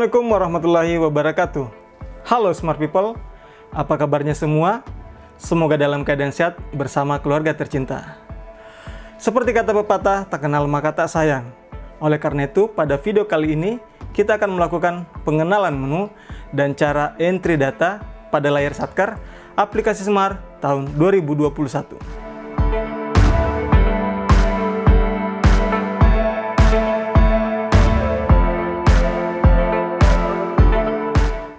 Assalamualaikum warahmatullahi wabarakatuh. Halo Smart People, apa kabarnya semua? Semoga dalam keadaan sehat bersama keluarga tercinta. Seperti kata pepatah, tak kenal maka tak sayang. Oleh karena itu, pada video kali ini kita akan melakukan pengenalan menu dan cara entry data pada layar Satkar aplikasi Smart tahun 2021.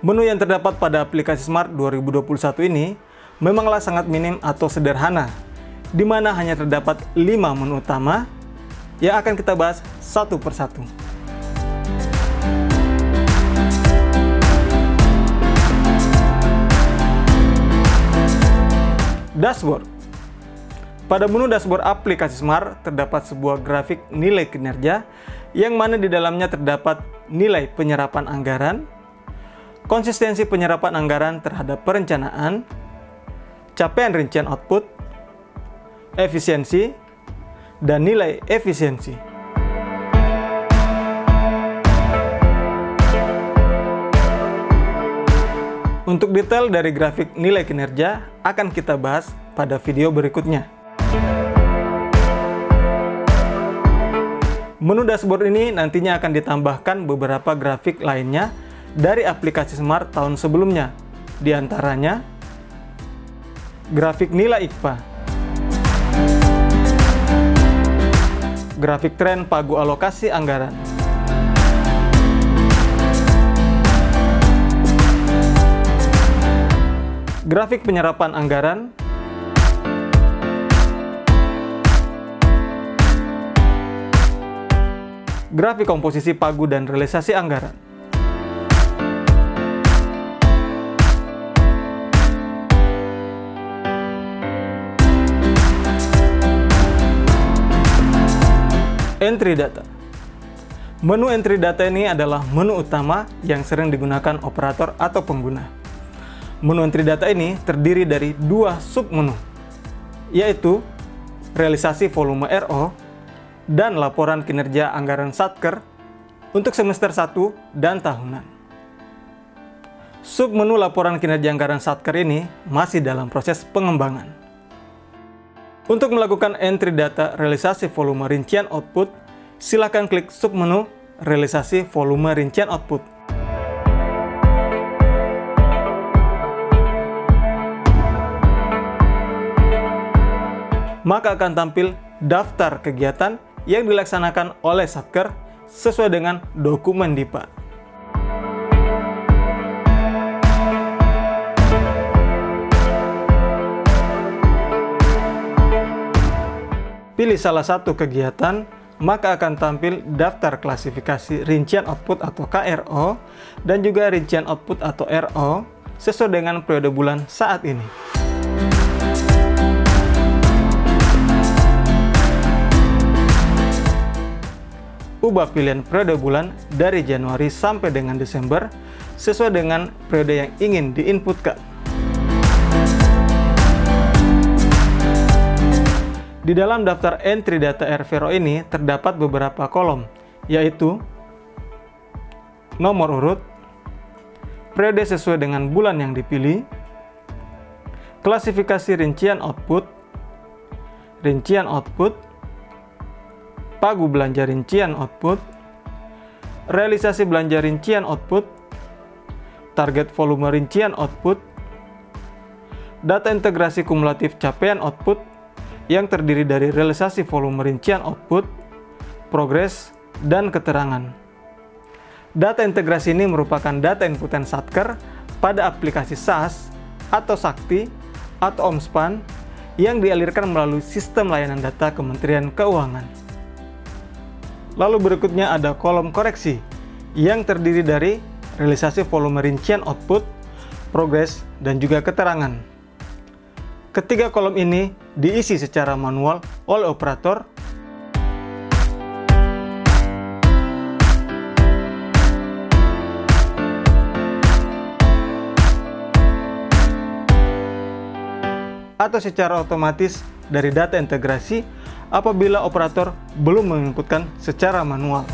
Menu yang terdapat pada aplikasi Smart 2021 ini memanglah sangat minim atau sederhana, di mana hanya terdapat 5 menu utama yang akan kita bahas satu persatu. Dashboard. Pada menu dashboard aplikasi Smart terdapat sebuah grafik nilai kinerja yang mana di dalamnya terdapat nilai penyerapan anggaran, konsistensi penyerapan anggaran terhadap perencanaan, capaian rincian output, efisiensi, dan nilai efisiensi. Untuk detail dari grafik nilai kinerja akan kita bahas pada video berikutnya. Menu dashboard ini nantinya akan ditambahkan beberapa grafik lainnya dari aplikasi Smart tahun sebelumnya, di antaranya grafik nilai IKFA, grafik tren pagu alokasi anggaran, grafik penyerapan anggaran, grafik komposisi pagu dan realisasi anggaran. Entry data. Menu entry data ini adalah menu utama yang sering digunakan operator atau pengguna. Menu entry data ini terdiri dari dua submenu, yaitu realisasi volume RO dan laporan kinerja anggaran Satkar untuk semester 1 dan tahunan. Submenu laporan kinerja anggaran Satkar ini masih dalam proses pengembangan. Untuk melakukan entry data realisasi volume rincian output, silakan klik submenu realisasi volume rincian output. Maka akan tampil daftar kegiatan yang dilaksanakan oleh Satkar sesuai dengan dokumen DIPA. Pilih salah satu kegiatan, maka akan tampil daftar klasifikasi rincian output atau KRO dan juga rincian output atau RO sesuai dengan periode bulan saat ini. Ubah pilihan periode bulan dari Januari sampai dengan Desember sesuai dengan periode yang ingin diinputkan. Di dalam daftar entry data RVRO ini terdapat beberapa kolom, yaitu nomor urut, periode sesuai dengan bulan yang dipilih, klasifikasi rincian output, pagu belanja rincian output, realisasi belanja rincian output, target volume rincian output, data integrasi kumulatif capaian output, yang terdiri dari realisasi volume rincian output, progres, dan keterangan. Data integrasi ini merupakan data inputan Satkar pada aplikasi SaaS atau Sakti atau Omspan yang dialirkan melalui sistem layanan data Kementerian Keuangan. Lalu berikutnya ada kolom koreksi yang terdiri dari realisasi volume rincian output, progres, dan juga keterangan. Ketiga kolom ini diisi secara manual oleh operator atau secara otomatis dari data integrasi apabila operator belum menginputkan secara manual.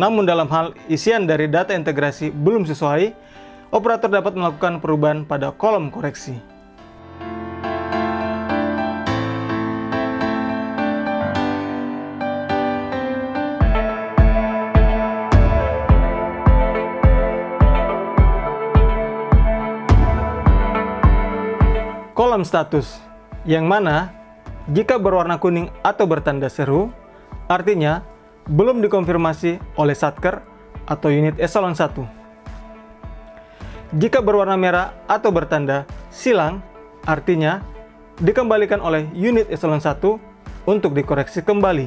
Namun dalam hal isian dari data integrasi belum sesuai, operator dapat melakukan perubahan pada kolom koreksi. Kolom status, yang mana jika berwarna kuning atau bertanda seru, artinya belum dikonfirmasi oleh Satker atau unit eselon 1. Jika berwarna merah atau bertanda silang, artinya dikembalikan oleh unit eselon 1 untuk dikoreksi kembali.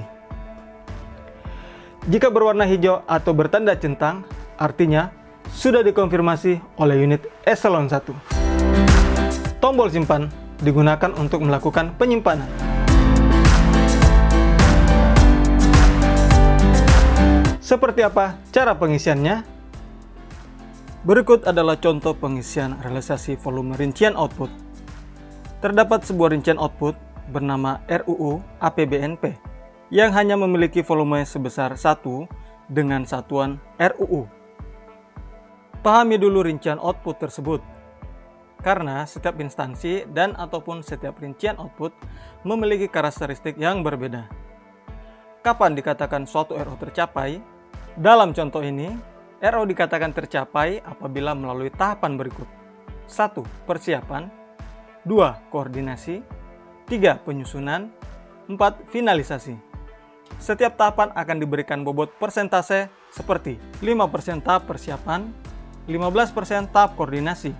Jika berwarna hijau atau bertanda centang, artinya sudah dikonfirmasi oleh unit eselon 1. Tombol simpan digunakan untuk melakukan penyimpanan. Seperti apa cara pengisiannya? Berikut adalah contoh pengisian realisasi volume rincian output. Terdapat sebuah rincian output bernama RUU APBNP yang hanya memiliki volume sebesar 1 dengan satuan RUU. Pahami dulu rincian output tersebut, karena setiap instansi dan ataupun setiap rincian output memiliki karakteristik yang berbeda. Kapan dikatakan suatu RO tercapai? Dalam contoh ini, RO dikatakan tercapai apabila melalui tahapan berikut. 1. Persiapan. 2. Koordinasi. 3. Penyusunan. 4. Finalisasi. Setiap tahapan akan diberikan bobot persentase seperti 5% tahap persiapan, 15% tahap koordinasi,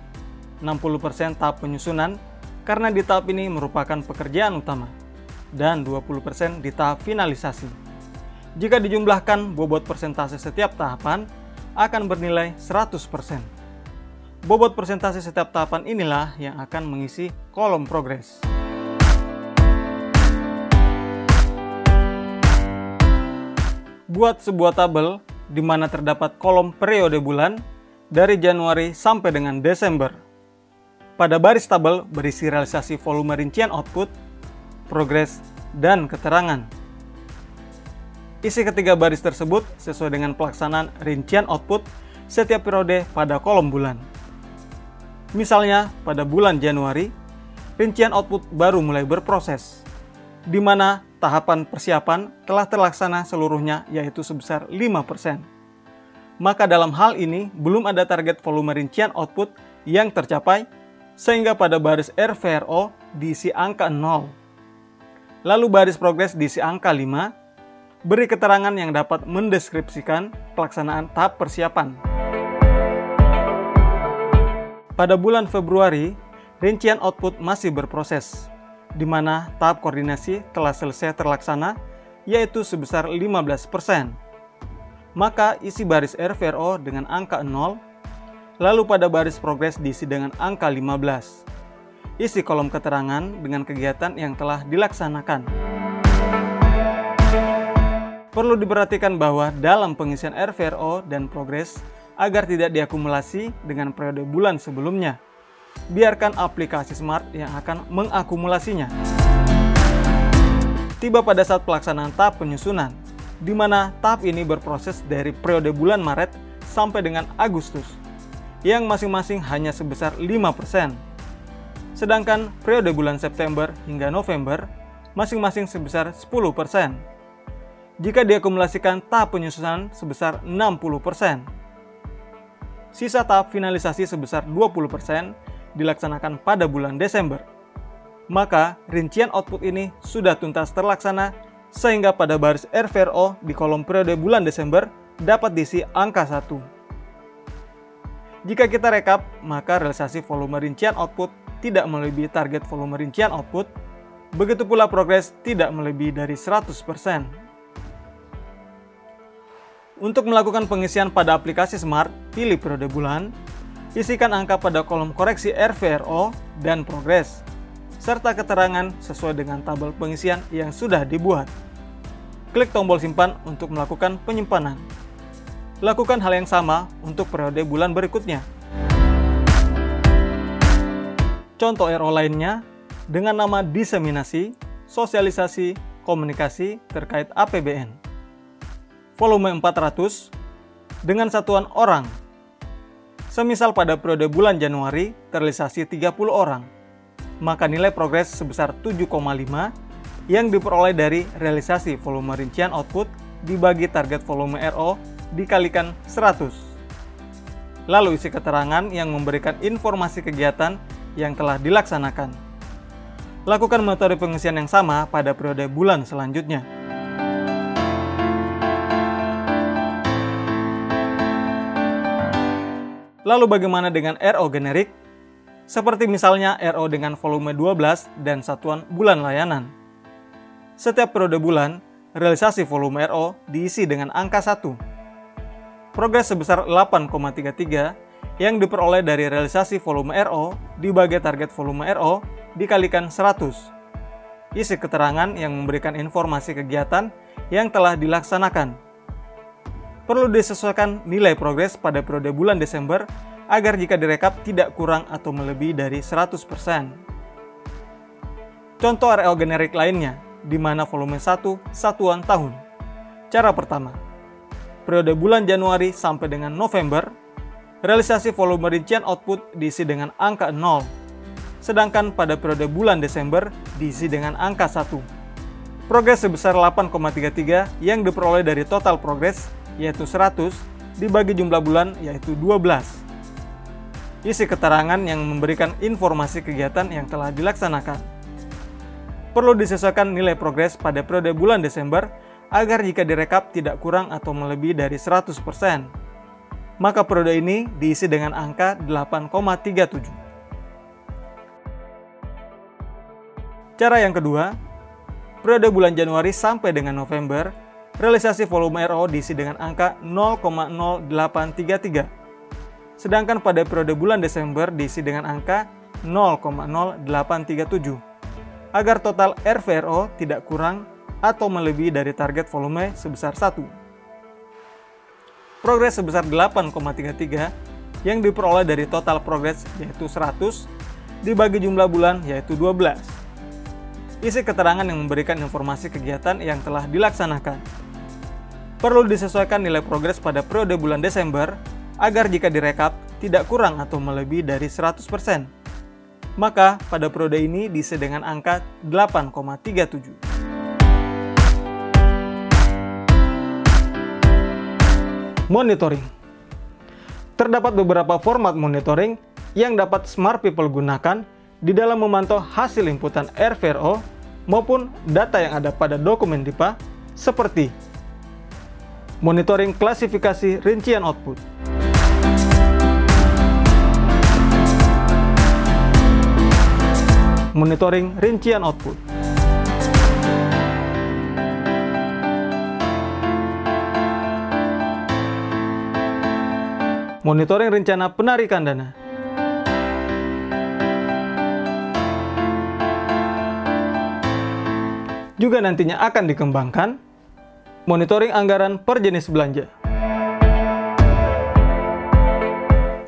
60% tahap penyusunan karena di tahap ini merupakan pekerjaan utama, dan 20% di tahap finalisasi. Jika dijumlahkan, bobot persentase setiap tahapan akan bernilai 100%. Bobot persentase setiap tahapan inilah yang akan mengisi kolom progres. Buat sebuah tabel di mana terdapat kolom periode bulan dari Januari sampai dengan Desember. Pada baris tabel berisi realisasi volume rincian output, progres, dan keterangan. Isi ketiga baris tersebut sesuai dengan pelaksanaan rincian output setiap periode pada kolom bulan. Misalnya, pada bulan Januari, rincian output baru mulai berproses, di mana tahapan persiapan telah terlaksana seluruhnya yaitu sebesar 5%. Maka dalam hal ini belum ada target volume rincian output yang tercapai, sehingga pada baris RVRO diisi angka 0. Lalu baris progres diisi angka 5, beri keterangan yang dapat mendeskripsikan pelaksanaan tahap persiapan. Pada bulan Februari, rincian output masih berproses, di mana tahap koordinasi telah selesai terlaksana, yaitu sebesar 15%. Maka isi baris RVRO dengan angka 0, lalu pada baris progres diisi dengan angka 15. Isi kolom keterangan dengan kegiatan yang telah dilaksanakan. Perlu diperhatikan bahwa dalam pengisian RVRO dan progres, agar tidak diakumulasi dengan periode bulan sebelumnya, biarkan aplikasi Smart yang akan mengakumulasinya. Tiba pada saat pelaksanaan tahap penyusunan, di mana tahap ini berproses dari periode bulan Maret sampai dengan Agustus, yang masing-masing hanya sebesar 5%. Sedangkan periode bulan September hingga November masing-masing sebesar 10%. Jika diakumulasikan tahap penyusunan sebesar 60%. Sisa tahap finalisasi sebesar 20% dilaksanakan pada bulan Desember. Maka rincian output ini sudah tuntas terlaksana sehingga pada baris RVRO di kolom periode bulan Desember dapat diisi angka 1. Jika kita rekap, maka realisasi volume rincian output tidak melebihi target volume rincian output, begitu pula progres tidak melebihi dari 100%. Untuk melakukan pengisian pada aplikasi Smart, pilih periode bulan, isikan angka pada kolom koreksi RVRO dan progres, serta keterangan sesuai dengan tabel pengisian yang sudah dibuat. Klik tombol simpan untuk melakukan penyimpanan. Lakukan hal yang sama untuk periode bulan berikutnya. Contoh RO lainnya dengan nama diseminasi, sosialisasi, komunikasi terkait APBN. Volume 400, dengan satuan orang. Semisal pada periode bulan Januari terrealisasi 30 orang, maka nilai progres sebesar 7,5 yang diperoleh dari realisasi volume rincian output dibagi target volume RO dikalikan 100. Lalu isi keterangan yang memberikan informasi kegiatan yang telah dilaksanakan. Lakukan metode pengisian yang sama pada periode bulan selanjutnya. Lalu bagaimana dengan RO generik? Seperti misalnya RO dengan volume 12 dan satuan bulan layanan. Setiap periode bulan, realisasi volume RO diisi dengan angka 1. Progres sebesar 8,33 yang diperoleh dari realisasi volume RO dibagi target volume RO dikalikan 100. Isi keterangan yang memberikan informasi kegiatan yang telah dilaksanakan. Perlu disesuaikan nilai progres pada periode bulan Desember agar jika direkap tidak kurang atau melebihi dari 100%. Contoh RO generik lainnya, di mana volume 1 satuan tahun. Cara pertama, periode bulan Januari sampai dengan November, realisasi volume rincian output diisi dengan angka 0, sedangkan pada periode bulan Desember diisi dengan angka 1. Progres sebesar 8,33 yang diperoleh dari total progres, yaitu 100, dibagi jumlah bulan, yaitu 12. Isi keterangan yang memberikan informasi kegiatan yang telah dilaksanakan. Perlu disesuaikan nilai progres pada periode bulan Desember agar jika direkap tidak kurang atau melebihi dari 100%. Maka periode ini diisi dengan angka 8,37. Cara yang kedua, periode bulan Januari sampai dengan November, realisasi volume RO diisi dengan angka 0,0833. Sedangkan pada periode bulan Desember diisi dengan angka 0,0837. Agar total RVRO tidak kurang atau melebihi dari target volume sebesar 1. Progres sebesar 8,33 yang diperoleh dari total progres yaitu 100 dibagi jumlah bulan yaitu 12. Isi keterangan yang memberikan informasi kegiatan yang telah dilaksanakan. Perlu disesuaikan nilai progres pada periode bulan Desember agar jika direkap tidak kurang atau melebihi dari 100%. Maka pada periode ini diisi dengan angka 8,37. Monitoring. Terdapat beberapa format monitoring yang dapat Smart People gunakan di dalam memantau hasil inputan RVRO maupun data yang ada pada dokumen DIPA seperti monitoring klasifikasi rincian output, monitoring rincian output, monitoring rencana penarikan dana, juga nantinya akan dikembangkan monitoring anggaran per jenis belanja,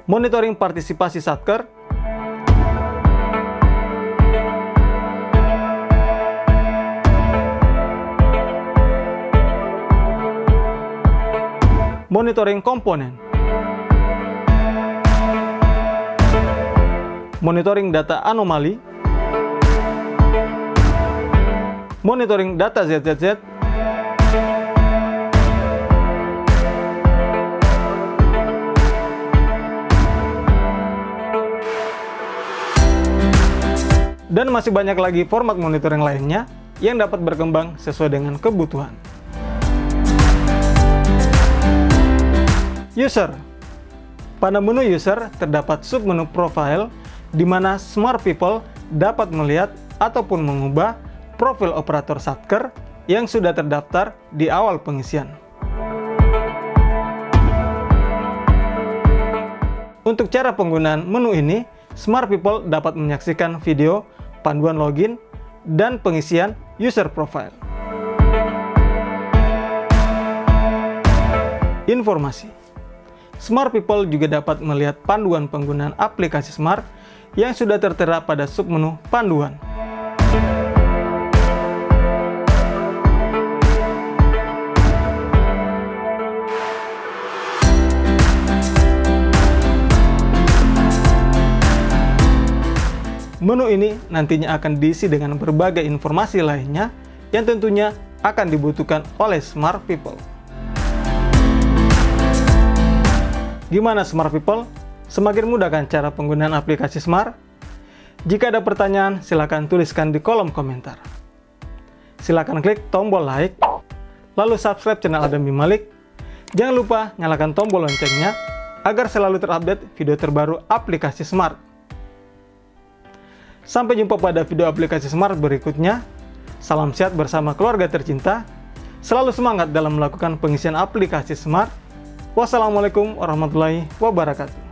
monitoring partisipasi Satker, monitoring komponen, monitoring data anomali, monitoring data ZZZ, dan masih banyak lagi format monitoring lainnya yang dapat berkembang sesuai dengan kebutuhan. User. Pada menu user terdapat submenu profile di mana Smart People dapat melihat ataupun mengubah profil operator Satker yang sudah terdaftar di awal pengisian. Untuk cara penggunaan menu ini, Smart People dapat menyaksikan video, panduan login, dan pengisian user profile. Informasi. Smart People juga dapat melihat panduan penggunaan aplikasi Smart yang sudah tertera pada submenu panduan. Menu ini nantinya akan diisi dengan berbagai informasi lainnya yang tentunya akan dibutuhkan oleh smart people. Gimana smart people? Semakin mudah kan cara penggunaan aplikasi smart? Jika ada pertanyaan, silakan tuliskan di kolom komentar. Silakan klik tombol like, lalu subscribe channel Adam bin Malik. Jangan lupa nyalakan tombol loncengnya agar selalu terupdate video terbaru aplikasi smart. Sampai jumpa pada video aplikasi smart berikutnya. Salam sehat bersama keluarga tercinta. Selalu semangat dalam melakukan pengisian aplikasi smart. Wassalamualaikum warahmatullahi wabarakatuh.